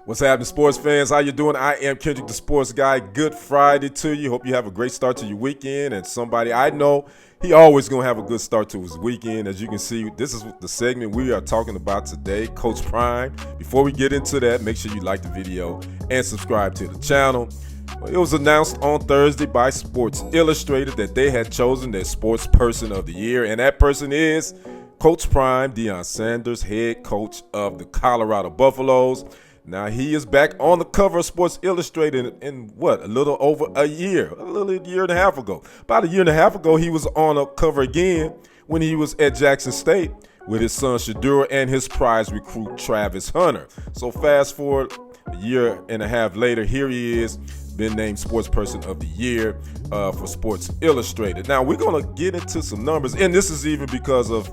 What's happening, sports fans? How you doing? I am Kendrick, the sports guy. Good Friday to you. Hope you have a great start to your weekend. And somebody I know, he always going to have a good start to his weekend. As you can see, this is the segment we are talking about today, Coach Prime. Before we get into that, make sure you like the video and subscribe to the channel. It was announced on Thursday by Sports Illustrated that they had chosen their sports person of the year, and that person is Coach Prime, Deion Sanders, head coach of the Colorado Buffaloes. Now, he is back on the cover of Sports Illustrated in a little over a year and a half ago. About a year and a half ago, he was on a cover again when he was at Jackson State with his son Shedeur and his prize recruit Travis Hunter. So fast forward a year and a half later, here he is, been named Sports Person of the Year for Sports Illustrated. Now, we're going to get into some numbers, and this is even because of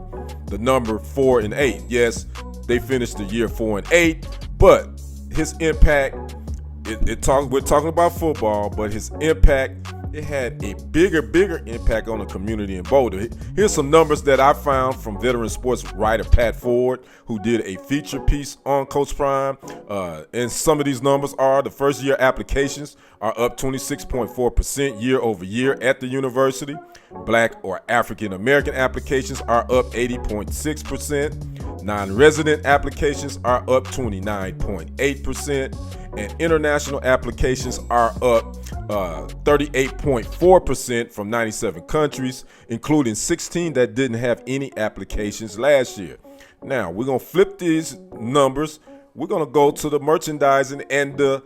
the number 4 and 8. Yes, they finished the year 4 and 8, but his impact, we're talking about football, but his impact, it had a bigger impact on the community in Boulder. Here's some numbers that I found from veteran sports writer Pat Ford, who did a feature piece on Coach Prime. And some of these numbers are: the first year applications are up 26.4% year over year at the university. Black or African American applications are up 80.6%. Non-resident applications are up 29.8%. And international applications are up 38.4% from 97 countries, including 16 that didn't have any applications last year. Now, we're going to flip these numbers. We're going to go to the merchandising and the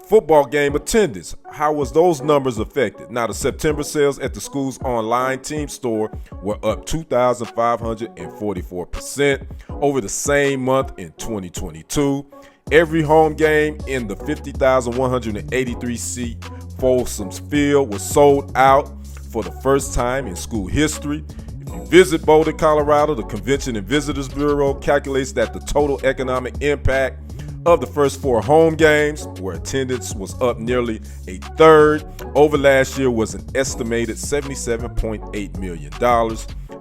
football game attendance. How was those numbers affected? Now, the September sales at the school's online team store were up 2,544% over the same month in 2022. Every home game in the 50,183-seat Folsom Field was sold out for the first time in school history. If you visit Boulder, Colorado, the Convention and Visitors Bureau calculates that the total economic impact of the first 4 home games, where attendance was up nearly a third over last year, was an estimated $77.8 million,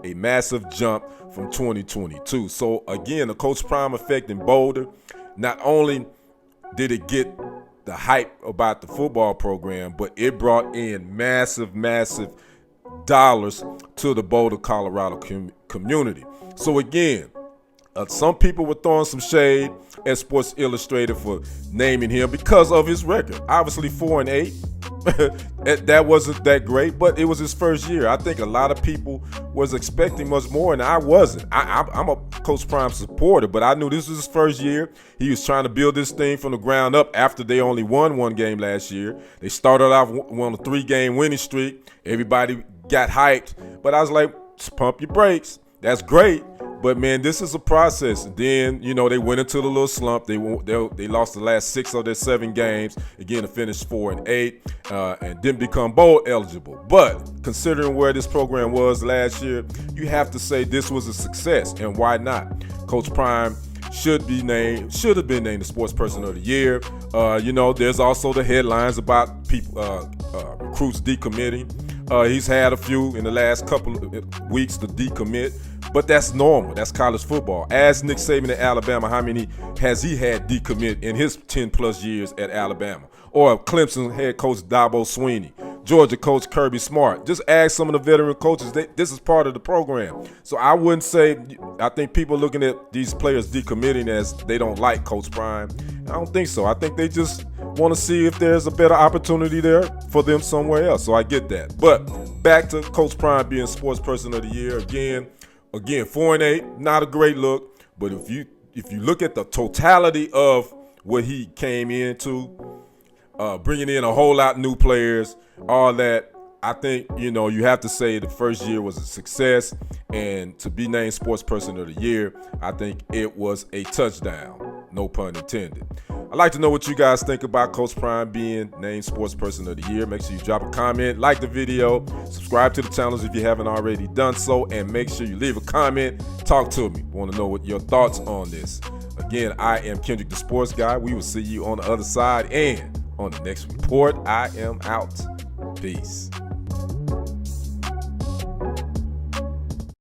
a massive jump from 2022. So again, the Coach Prime effect in Boulder. Not only did it get the hype about the football program, but it brought in massive dollars to the Boulder, Colorado community. So again, some people were throwing some shade at Sports Illustrated for naming him because of his record. Obviously 4 and 8. That wasn't that great, but it was his first year. I think a lot of people was expecting much more, and I wasn't. I'm a Coach Prime supporter, but I knew this was his first year. He was trying to build this thing from the ground up after they only won 1 game last year. They started off on a 3-game winning streak. Everybody got hyped, but I was like, just pump your brakes. That's great. But, man, this is a process. And then, they went into the little slump. They lost the last 6 of their 7 games. Again, to finish 4 and 8 and didn't become bowl eligible. But considering where this program was last year, you have to say this was a success. And why not? Coach Prime should have been named the Sports Person of the Year. There's also the headlines about people, recruits decommitting. He's had a few in the last couple of weeks to decommit, but that's normal. That's college football. Ask Nick Saban at Alabama how many has he had decommit in his 10-plus years at Alabama. Or Clemson head coach Dabo Swinney, Georgia coach Kirby Smart. Just ask some of the veteran coaches. This is part of the program. So I wouldn't say – I think people looking at these players decommitting as they don't like Coach Prime. I don't think so. I think they just want to see if there's a better opportunity there for them somewhere else. So I get that. But back to Coach Prime being Sports Person of the Year. Again, 4 and 8, not a great look. But if you look at the totality of what he came into, bringing in a whole lot new players, all that, I think, you have to say the first year was a success. And to be named Sports Person of the Year, I think it was a touchdown. No pun intended. I'd like to know what you guys think about Coach Prime being named Sports Person of the Year. Make sure you drop a comment, like the video, subscribe to the channels if you haven't already done so, and make sure you leave a comment. Talk to me. Want to know what your thoughts on this. Again, I am Kendrick the Sports Guy. We will see you on the other side, and on the next report, I am out. Peace.